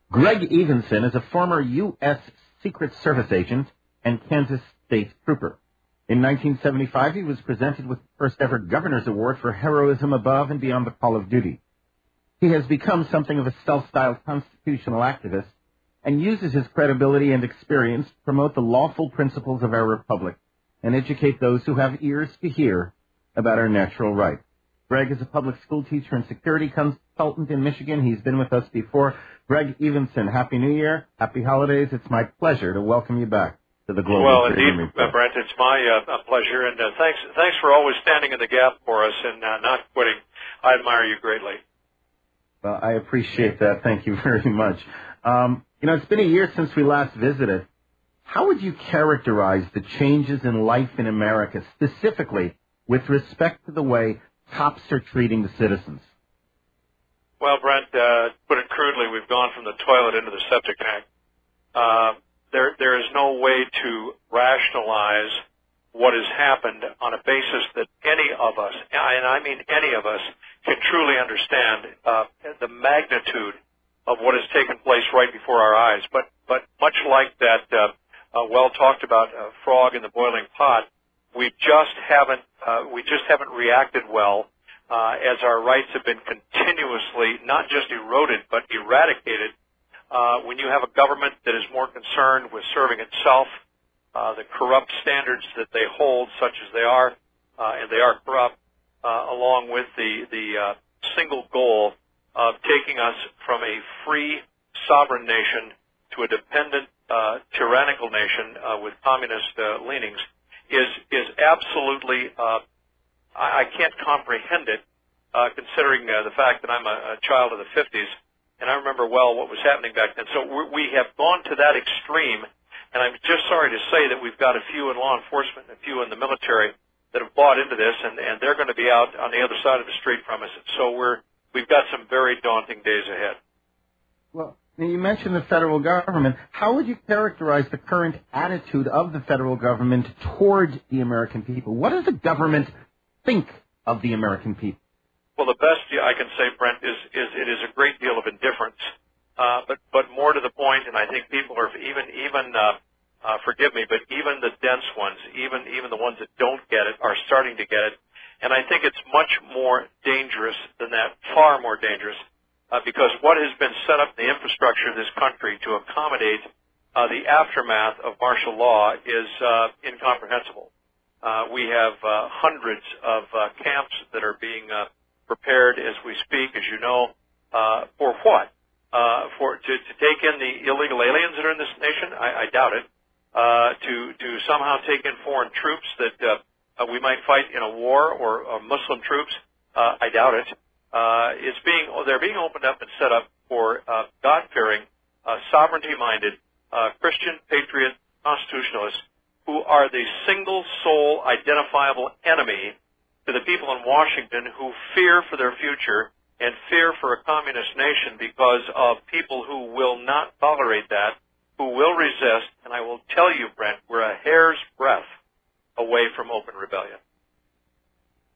Greg Evensen is a former U.S. Secret Service agent and Kansas State Trooper. In 1975, he was presented with the first ever Governor's Award for heroism above and beyond the call of duty. He has become something of a self-styled constitutional activist and uses his credibility and experience to promote the lawful principles of our republic and educate those who have ears to hear about our natural rights. Greg is a public school teacher and security consultant in Michigan. He's been with us before. Greg Evensen, Happy New Year, Happy Holidays. It's my pleasure to welcome you back to the Global Well, Freedom indeed, Report. Brent, it's my pleasure, and thanks for always standing in the gap for us and not quitting. I admire you greatly. Well, I appreciate that. Thank you very much. It's been a year since we last visited. How would you characterize the changes in life in America, specifically with respect to the way cops are treating the citizens? Well, Brent, put it crudely, we've gone from the toilet into the septic tank. There is no way to rationalize what has happened on a basis that any of us, and I mean any of us, can truly understand the magnitude of what has taken place right before our eyes. But much like that well talked about frog in the boiling pot, we just haven't reacted well as our rights have been continuously not just eroded but eradicated. When you have a government that is more concerned with serving itself, the corrupt standards that they hold, such as they are, and they are corrupt, along with the single goal of taking us from a free sovereign nation to a dependent tyrannical nation with communist leanings, is absolutely I can't comprehend it, considering the fact that I'm a child of the 50s, and I remember well what was happening back then. So we have gone to that extreme, and I'm just sorry to say that we've got a few in law enforcement and a few in the military that have bought into this, and they're going to be out on the other side of the street from us. So we've got some very daunting days ahead. Well, you mentioned the federal government. How would you characterize the current attitude of the federal government toward the American people? What does the government think of the American people? Well, the best I can say, Brent, is it is a great deal of indifference. But more to the point, and I think people are even forgive me, but even the dense ones, even the ones that don't get it, are starting to get it. And I think it's much more dangerous than that, far more dangerous, because what has been set up in the infrastructure of this country to accommodate the aftermath of martial law is incomprehensible. We have hundreds of camps that are being prepared as we speak, as you know, for what? To take in the illegal aliens that are in this nation? I doubt it. To somehow take in foreign troops that we might fight in a war, or Muslim troops? I doubt it. They're being opened up and set up for God-fearing, sovereignty-minded, Christian patriot constitutionalists who are the single sole identifiable enemy to the people in Washington who fear for their future and fear for a communist nation because of people who will not tolerate that, who will resist. And I will tell you, Brent, we're a hair's breadth away from open rebellion.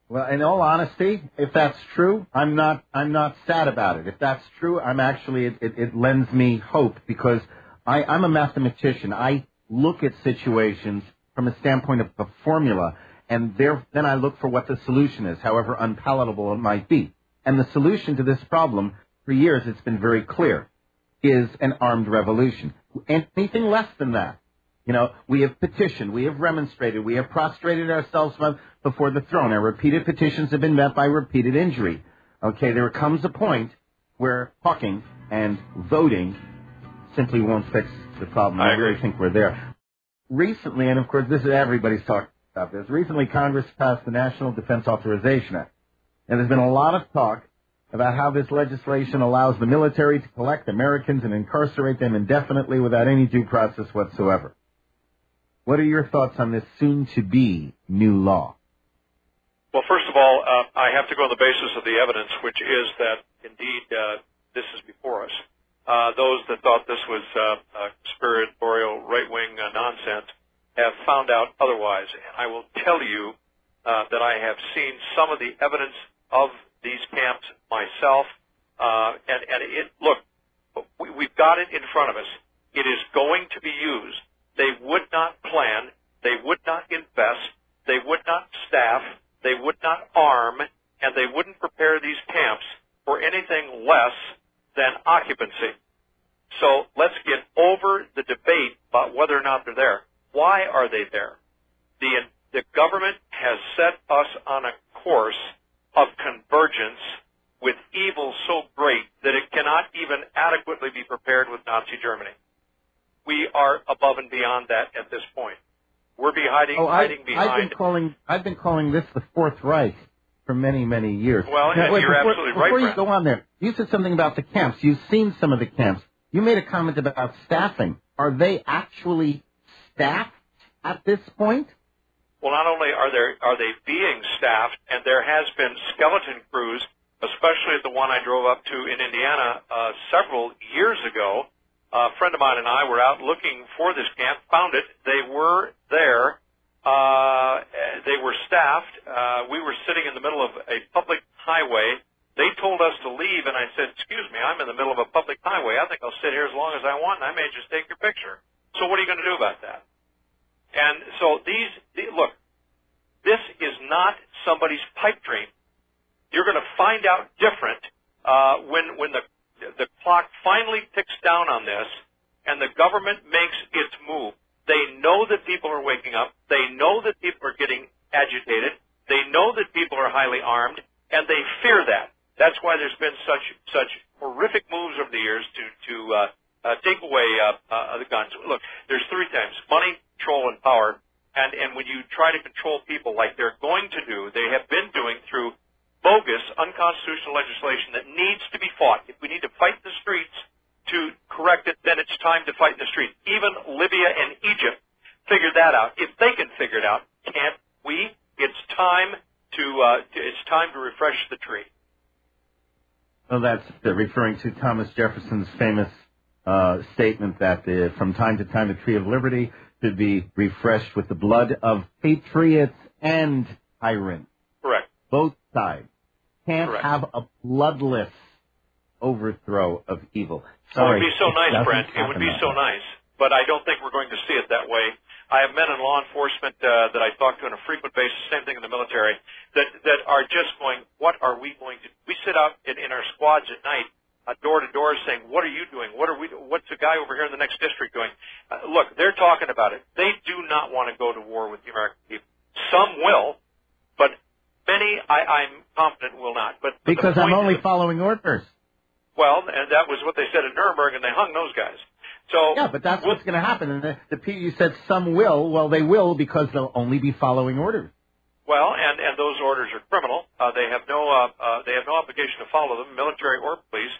Well, in all honesty, if that's true, I'm not sad about it. If that's true, I'm actually, it lends me hope, because I'm a mathematician. I look at situations from a standpoint of a formula, and then I look for what the solution is, however unpalatable it might be. And the solution to this problem, for years it's been very clear, is an armed revolution. Anything less than that. We have petitioned, we have remonstrated, we have prostrated ourselves before the throne. Our repeated petitions have been met by repeated injury. Okay, there comes a point where talking and voting simply won't fix the problem. I really think we're there. Recently, and of course this is everybody's talking about this, recently Congress passed the National Defense Authorization Act. And there's been a lot of talk about how this legislation allows the military to collect Americans and incarcerate them indefinitely without any due process whatsoever. What are your thoughts on this soon-to-be new law? Well, first of all, I have to go on the basis of the evidence, which is that, indeed, this is before us. Those that thought this was conspiratorial, right-wing nonsense have found out otherwise. And I will tell you that I have seen some of the evidence of these camps myself. Look, we've got it in front of us. It is going to be used. They would not plan. They would not invest. They would not staff. They would not arm. And they wouldn't prepare these camps for anything less than occupancy. So let's get over the debate about whether or not they're there. Why are they there? The government has set us on a course of convergence with evil so great that it cannot even adequately be prepared with Nazi Germany. We are above and beyond that at this point. We're hiding behind. I've been calling this the Fourth Reich for many, many years. Well, now, you're absolutely right. Before you go on there, you said something about the camps. You've seen some of the camps. You made a comment about staffing. Are they actually staffed at this point? Well, not only are they being staffed, and there has been skeleton crews, especially at the one I drove up to in Indiana several years ago. A friend of mine and I were out looking for this camp, found it. They were there. They were staffed. We were sitting in the middle of a public highway. They told us to leave, and I said, excuse me, I'm in the middle of a public highway. I think I'll sit here as long as I want, and I may just take your picture. So what are you going to do about that? And so look, this is not somebody's pipe dream. You're going to find out different when the clock finally ticks down on this and the government makes its move. They know that people are waking up. They know that people are getting agitated. They know that people are highly armed, and they fear that. That's why there's been such horrific moves over the years to take away the guns. Look, there's three things: money, control, and power. And when you try to control people like they're going to do, they have been doing through bogus, unconstitutional legislation that needs to be fought. If we need to fight in the streets to correct it, then it's time to fight in the streets. Even Libya and Egypt figured that out. If they can figure it out, can't we? It's time to refresh the tree. Well, that's referring to Thomas Jefferson's famous statement that from time to time the tree of liberty should be refreshed with the blood of patriots and tyrants. Correct. Both sides can't Correct. have a bloodless overthrow of evil. Sorry, it would be so nice, Brent. It would be so nice. But I don't think we're going to see it that way. I have men in law enforcement that I talk to on a frequent basis, same thing in the military, that are just going, what are we going to do? We sit out in our squads at night, door to door, saying, what are you doing? What's the guy over here in the next district doing? Look, they're talking about it. They do not want to go to war with the American people. Some will, but many, I'm confident, will not. But because I'm only following orders. Well, and that was what they said at Nuremberg, and they hung those guys. So yeah, but that's what's going to happen. And you said some will. Well, they will because they'll only be following orders. Well, and those orders are criminal. They have no obligation to follow them, military or police.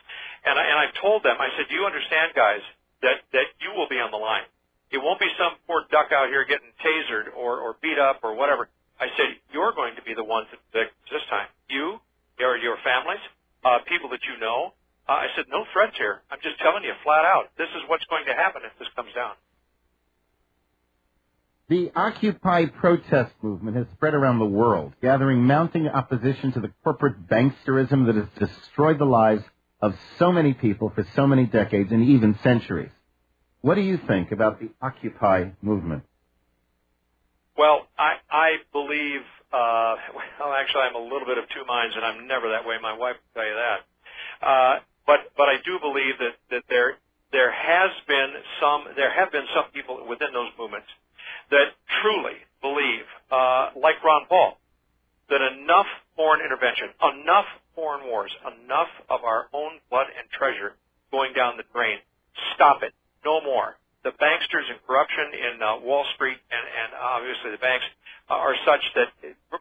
And I told them, I said, do you understand, guys, that you will be on the line? It won't be some poor duck out here getting tasered or beat up or whatever. I said, you're going to be the ones that this time. You, or your families, people that you know. I said, no threats here. I'm just telling you flat out. This is what's going to happen if this comes down. The Occupy protest movement has spread around the world, gathering mounting opposition to the corporate banksterism that has destroyed the lives of so many people for so many decades and even centuries. What do you think about the Occupy movement? Well, I believe, actually I'm a little bit of two minds, and I'm never that way. My wife will tell you that. But I do believe that there have been some people within those movements that truly believe, like Ron Paul, that enough foreign intervention, enough foreign wars, enough of our own blood and treasure going down the drain. Stop it. No more. The banksters and corruption in Wall Street and obviously the banks are such that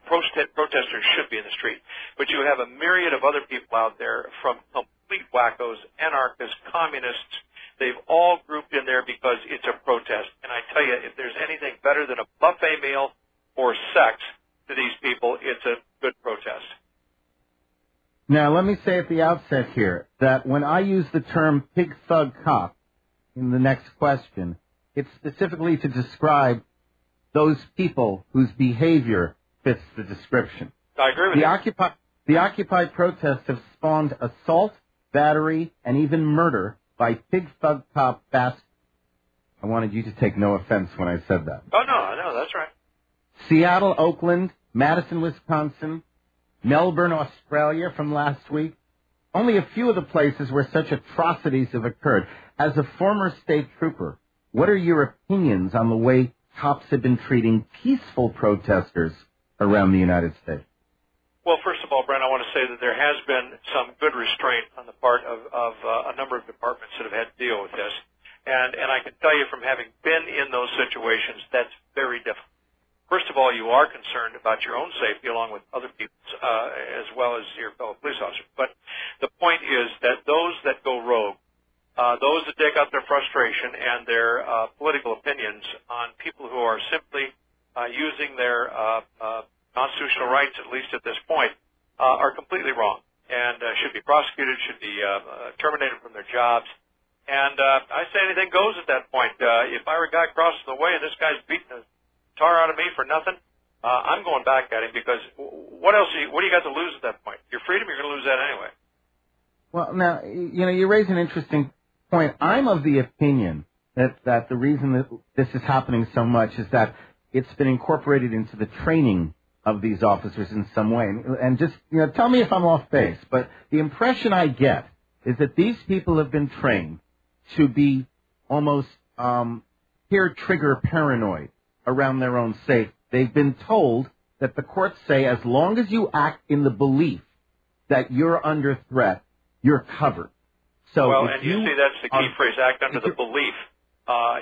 protesters should be in the street. But you have a myriad of other people out there, from complete wackos, anarchists, communists. They've all grouped in there because it's a protest. And I tell you, if there's anything better than a buffet meal or sex to these people, it's a good protest. Now, let me say at the outset here that when I use the term pig thug cop in the next question, it's specifically to describe those people whose behavior fits the description. I agree with you. The Occupy protests have spawned assault, battery, and even murder by pig thug cop Bast. I wanted you to take no offense when I said that. Oh, no, that's right. Seattle, Oakland, Madison, Wisconsin, Melbourne, Australia from last week. Only a few of the places where such atrocities have occurred. As a former state trooper, what are your opinions on the way cops have been treating peaceful protesters around the United States? Well, first of all, Brent, I want to say that there has been some good restraint on the part of a number of departments that have had to deal with this. And I can tell you from having been in those situations, that's very difficult. First of all, you are concerned about your own safety along with other people's, as well as your fellow police officers. But the point is that those that go rogue, those that take out their frustration and their political opinions on people who are simply using their constitutional rights, at least at this point, are completely wrong and should be prosecuted, should be terminated from their jobs. And I say anything goes at that point. If I were a guy crossing the way and this guy's beating the tar out of me for nothing, I'm going back at him because what do you got to lose at that point? Your freedom, you're going to lose that anyway. Well, now, you raise an interesting point. I'm of the opinion that the reason that this is happening so much is that it's been incorporated into the training of these officers in some way. And just, tell me if I'm off base, but the impression I get is that these people have been trained to be almost hair-trigger paranoid around their own safety. They've been told that the courts say as long as you act in the belief that you're under threat, you're covered. So well, and you see that's the key phrase, act under the belief.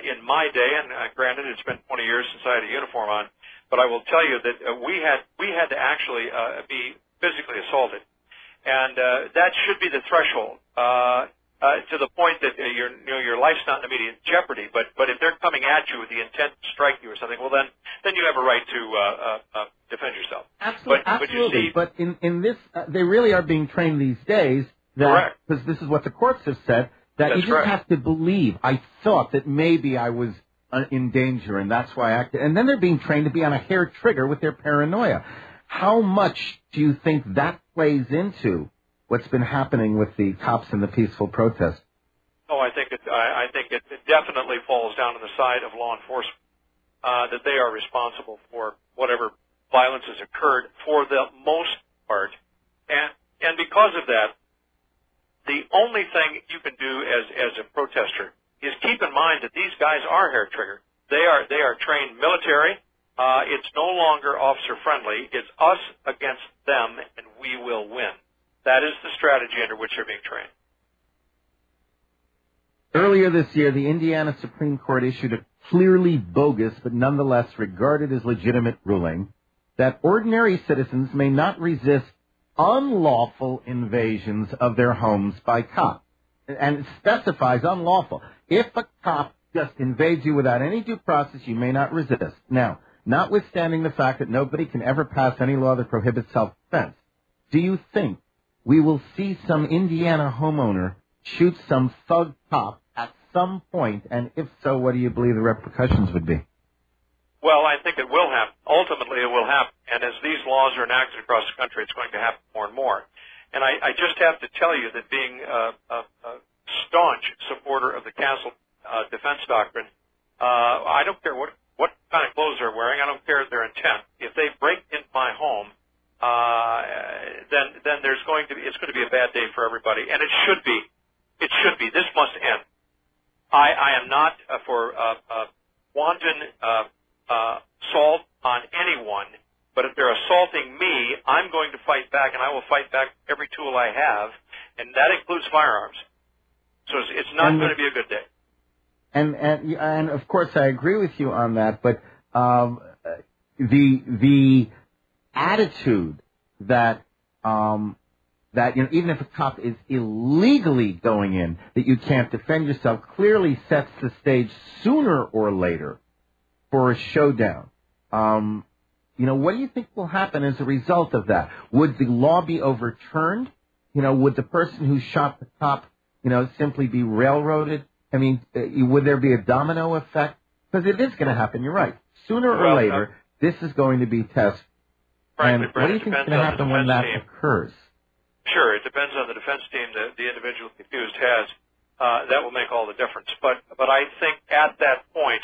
In my day, and granted it's been 20 years since I had a uniform on, but I will tell you that we had to actually be physically assaulted. And that should be the threshold. To the point that your life's not in immediate jeopardy, but if they're coming at you with the intent to strike you or something, well then you have a right to defend yourself. Absolutely. But in this, they really are being trained these days. That, because this is what the courts have said, that you just have to believe. I thought that maybe I was in danger, and that's why I acted. And then they're being trained to be on a hair trigger with their paranoia. How much do you think that plays into what's been happening with the cops and the peaceful protest? Oh, I think it definitely falls down on the side of law enforcement, that they are responsible for whatever violence has occurred for the most part. And because of that, the only thing you can do as a protester is keep in mind that these guys are hair triggered. They are trained military. It's no longer officer friendly. It's us against them, and we will win. That is the strategy under which they're being trained. Earlier this year, the Indiana Supreme Court issued a clearly bogus but nonetheless regarded as legitimate ruling that ordinary citizens may not resist unlawful invasions of their homes by cops. And it specifies unlawful. If a cop just invades you without any due process, you may not resist. Now, notwithstanding the fact that nobody can ever pass any law that prohibits self-defense, do you think we will see some Indiana homeowner shoot some thug cop at some point? And if so, what do you believe the repercussions would be? Well, I think it will happen. Ultimately, it will happen. And as these laws are enacted across the country, it's going to happen more and more. And I just have to tell you that being a staunch supporter of the castle defense doctrine, I don't care what kind of clothes they're wearing. I don't care their intent. If they break into my home, then it's going to be a bad day for everybody. And it should be. It should be. This must end. I am not for wanton assault on anyone, but if they're assaulting me, I'm going to fight back, and I will fight back every tool I have, and that includes firearms. So it's not going to be a good day. And of course I agree with you on that, but the attitude that even if a cop is illegally going in, that you can't defend yourself, clearly sets the stage sooner or later for a showdown. What do you think will happen as a result of that? Would the law be overturned? Would the person who shot the cop, simply be railroaded? I mean, would there be a domino effect? Because it is going to happen. You're right. Sooner or later, this is going to be tested. Frankly, and what do you think is going to happen when that occurs? Sure, it depends on the defense team that the individual accused has. that will make all the difference. But I think at that point,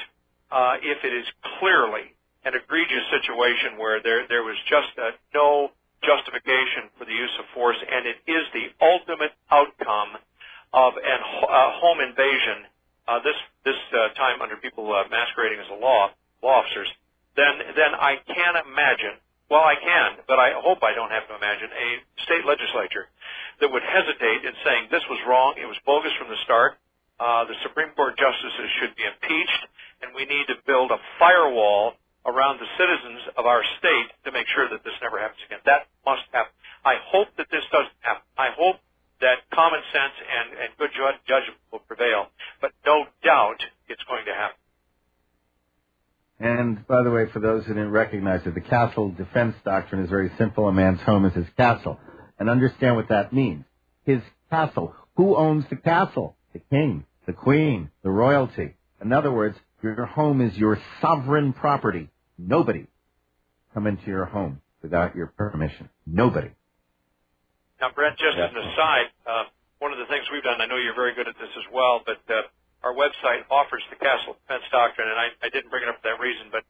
if it is clearly an egregious situation where there was just no justification for the use of force, and it is the ultimate outcome of a home invasion, this time under people masquerading as law officers, then I can imagine, well, I can, but I hope I don't have to imagine, a state legislature that would hesitate in saying this was wrong, it was bogus from the start, the Supreme Court justices should be impeached, and we need to build a firewall around the citizens of our state to make sure that this never happens again. That must happen. I hope that this doesn't happen. I hope that common sense and good judgment will prevail, but no doubt it's going to happen. And, by the way, for those who didn't recognize it, the castle defense doctrine is very simple. A man's home is his castle. And understand what that means. His castle. Who owns the castle? The king, the queen, the royalty. In other words, your home is your sovereign property. Nobody come into your home without your permission. Nobody. Now, Brent, just as an aside, one of the things we've done, I know you're very good at this as well, but our website offers the castle defense doctrine, and I didn't bring it up for that reason, but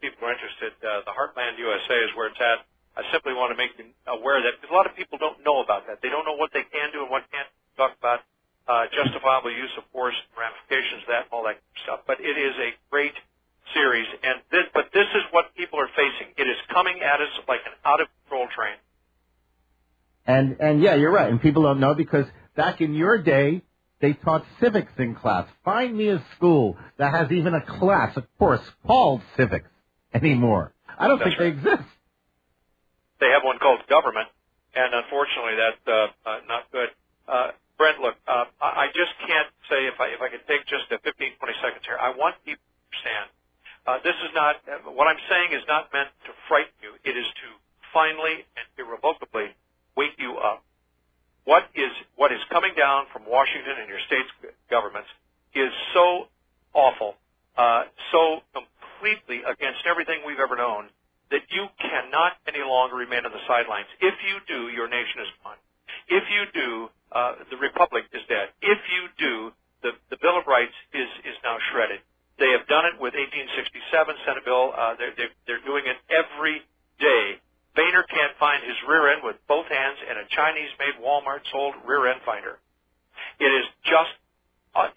people are interested. The Heartland USA is where it's at. I simply want to make them aware of that, because a lot of people don't know about that. They don't know what they can do and what can't talk about justifiable use of force, ramifications, that, all that stuff. But it is a great series, and but this is what people are facing. It is coming at us like an out-of-control train. And yeah, you're right. And people don't know because back in your day, they taught civics in class. Find me a school that has even a class, a course called civics anymore. I don't think they exist. They have one called government, and unfortunately that's not good. Brent, look, I just can't say if I could take just 15, 20 seconds here. I want people to understand. This is not, what I'm saying is not meant to frighten you. It is to finally and irrevocably wake you up. What is coming down from Washington and your state's governments is so awful, so completely against everything we've ever known, that you cannot any longer remain on the sidelines. If you do, your nation is gone. If you do, the republic is dead. If you do, the Bill of Rights is now shredded. They have done it with 1867 Senate bill. They're doing it every day. Boehner can't find his rear end with both hands in a Chinese-made Walmart-sold rear end finder. It is just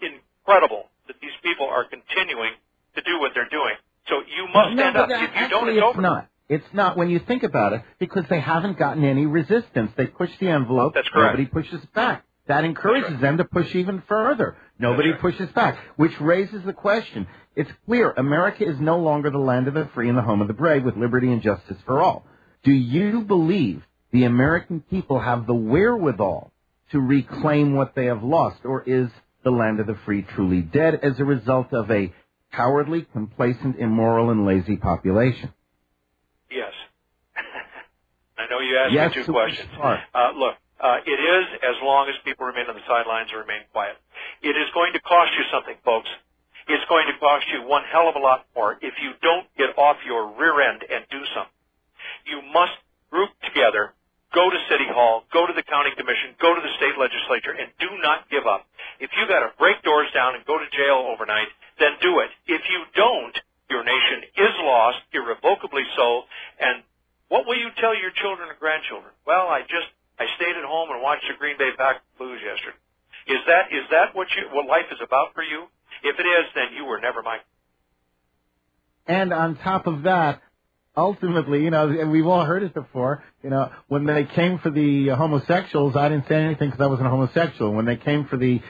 incredible that these people are continuing to do what they're doing. So you must stand up. If you don't, it's over. Not. It's not when you think about it, because they haven't gotten any resistance. They push the envelope. That's correct. Nobody pushes back. That encourages them to push even further. Nobody pushes back, which raises the question. It's clear America is no longer the land of the free and the home of the brave with liberty and justice for all. Do you believe the American people have the wherewithal to reclaim what they have lost, or is the land of the free truly dead as a result of a cowardly, complacent, immoral, and lazy population? Yes. I know you asked me two questions. Look, it is as long as people remain on the sidelines and remain quiet. It is going to cost you something, folks. It's going to cost you one hell of a lot more if you don't get off your rear end and do something. You must group together, go to City Hall, go to the County Commission, go to the state legislature, and do not give up. If you got to break doors down and go to jail overnight, then do it. If you don't, your nation is lost, irrevocably so, and what will you tell your children and grandchildren? Well, I stayed at home and watched the Green Bay Packers lose yesterday. Is that what life is about for you? If it is, then you were never mine. And on top of that, ultimately, and we've all heard it before, when they came for the homosexuals, I didn't say anything because I wasn't a homosexual. When they came for the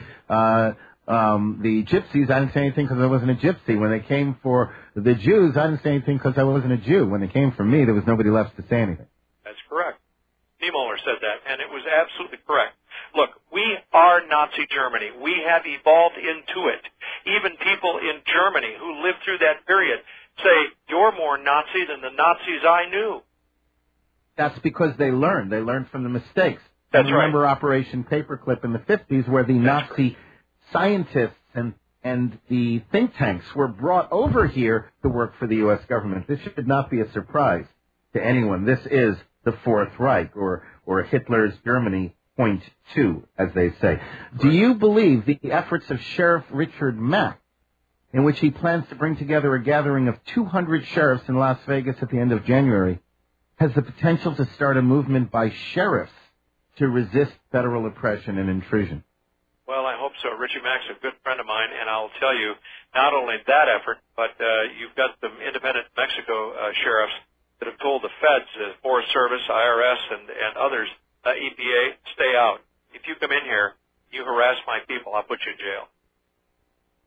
gypsies, I didn't say anything because I wasn't a gypsy. When they came for the Jews, I didn't say anything because I wasn't a Jew. When they came for me, there was nobody left to say anything. That's correct. Niemöller said that, and it was absolutely correct. Look, we are Nazi Germany. We have evolved into it. Even people in Germany who lived through that period say, you're more Nazi than the Nazis I knew. That's because they learned. They learned from the mistakes. That's right. Remember Operation Paperclip in the 50s where the Nazi scientists and the think tanks were brought over here to work for the U.S. government. This should not be a surprise to anyone. This is the Fourth Reich or Hitler's Germany 2.2, as they say. Do you believe the efforts of Sheriff Richard Mack, in which he plans to bring together a gathering of 200 sheriffs in Las Vegas at the end of January, has the potential to start a movement by sheriffs to resist federal oppression and intrusion? Well, I hope so. Richie Mack's a good friend of mine, and I'll tell you, not only that effort, but you've got some independent Mexico sheriffs that have told the feds, Forest Service, IRS, and others, EPA, stay out. If you come in here, you harass my people, I'll put you in jail.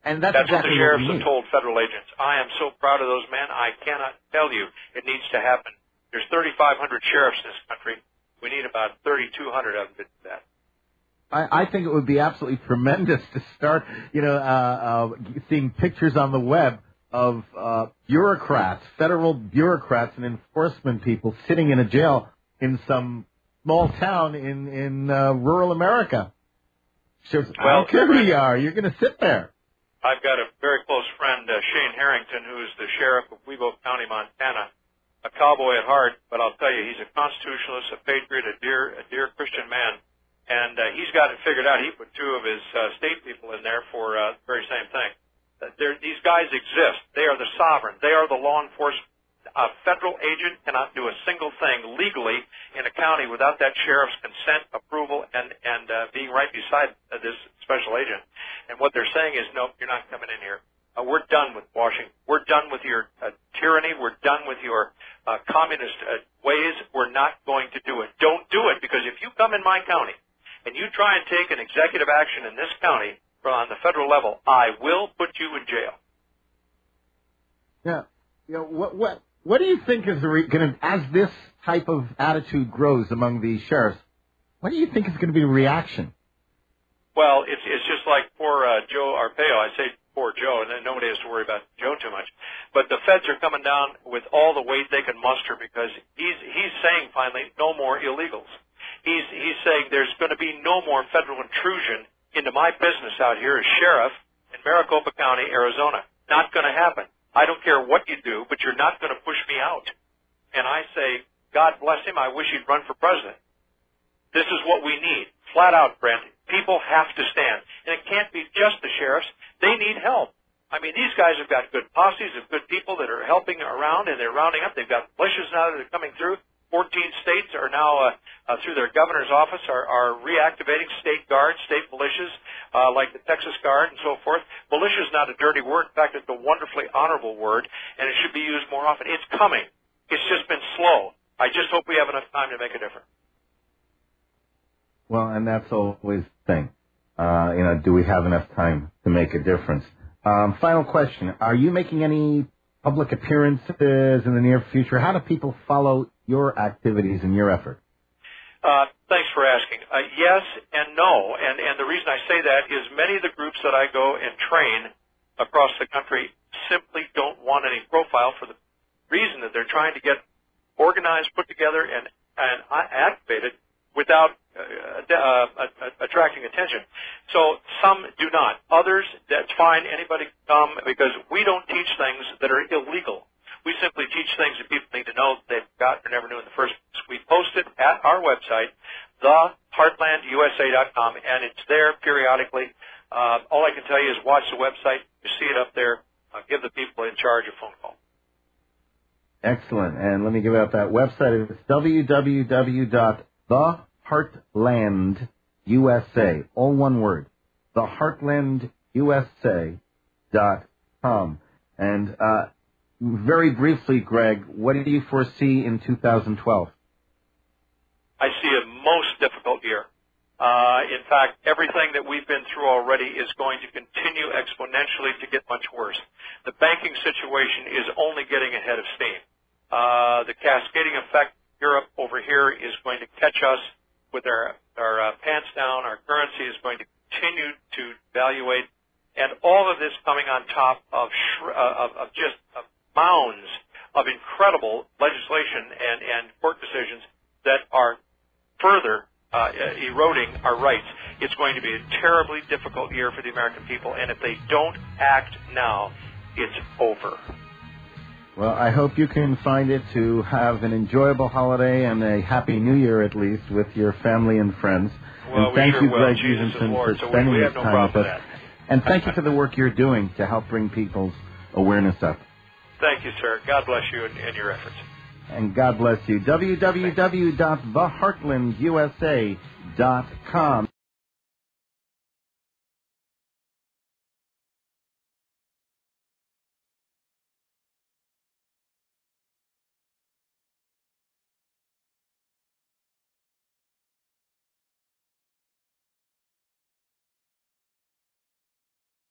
And that's exactly what the sheriffs have mean. told federal agents. I am so proud of those men. I cannot tell you it needs to happen. There's 3,500 sheriffs in this country. We need about 3,200 of them to do that. I think it would be absolutely tremendous to start, seeing pictures on the web of bureaucrats, federal bureaucrats and enforcement people sitting in a jail in some small town in rural America. So, I don't care who you are, you're going to sit there. I've got a very close friend, Shane Harrington, who is the sheriff of Weebo County, Montana, a cowboy at heart, but I'll tell you, he's a constitutionalist, a patriot, a dear Christian man, and he's got it figured out. He put two of his state people in there for the very same thing. These guys exist. They are the sovereign. They are the law enforcement. A federal agent cannot do a single thing legally in a county without that sheriff's consent, approval, and being right beside this special agent. And what they're saying is, no, you're not coming in here. We're done with Washington. We're done with your tyranny. We're done with your communist ways. We're not going to do it. Don't do it, because if you come in my county and you try and take an executive action in this county on the federal level, I will put you in jail. Yeah. What do you think is going to, as this type of attitude grows among the sheriffs, what do you think is going to be the reaction? Well, it's just like poor Joe Arpaio. I say poor Joe, and then nobody has to worry about Joe too much. But the feds are coming down with all the weight they can muster, because he's saying finally no more illegals. He's saying there's going to be no more federal intrusion into my business out here as sheriff in Maricopa County, Arizona. Not going to happen. I don't care what you do, but you're not going to push me out. And I say, God bless him. I wish he'd run for president. This is what we need. Flat out, Brent. People have to stand. And it can't be just the sheriffs. They need help. I mean, these guys have got good posses of good people that are helping around, and they're rounding up. They've got militias now that are coming through. 14 states are now, through their governor's office, are reactivating state guards, state militias, like the Texas Guard and so forth. Militia is not a dirty word. In fact, it's a wonderfully honorable word, and it should be used more often. It's coming. It's just been slow. I just hope we have enough time to make a difference. Well, and that's always the thing. Do we have enough time to make a difference? Final question. Are you making any public appearances in the near future? How do people follow your activities and your effort? Thanks for asking. Yes and no. And the reason I say that is many of the groups that I go and train across the country simply don't want any profile, for the reason that they're trying to get organized, put together, and activated without attracting attention. So some do not. Others, that's fine. Anybody can come, because we don't teach things that are illegal. We simply teach things that people need to know that they've got or never knew in the first place. We post it at our website, theheartlandusa.com, and it's there periodically. All I can tell you is watch the website. You see it up there. Give the people in charge a phone call. Excellent. And let me give out that website. It's www.theheartlandusa, all one word, theheartlandusa.com. And very briefly, Greg, what do you foresee in 2012? I see a most difficult year. In fact, everything that we've been through already is going to continue exponentially to get much worse. The banking situation is only getting ahead of steam. The cascading effect in Europe over here is going to catch us with our pants down. Our currency is going to continue to devaluate. And all of this coming on top of just mounds of incredible legislation and court decisions that are further eroding our rights. It's going to be a terribly difficult year for the American people, and if they don't act now, it's over. Well, I hope you can find it to have an enjoyable holiday and a happy New Year, at least, with your family and friends. Well, and thank we sure you, will. Greg Jesus is Evensen, Lord, for so spending we this have no time problem with with us. that. And thank you for the work you're doing to help bring people's awareness up. Thank you, sir. God bless you and your efforts. And God bless you. www.theheartlandusa.com.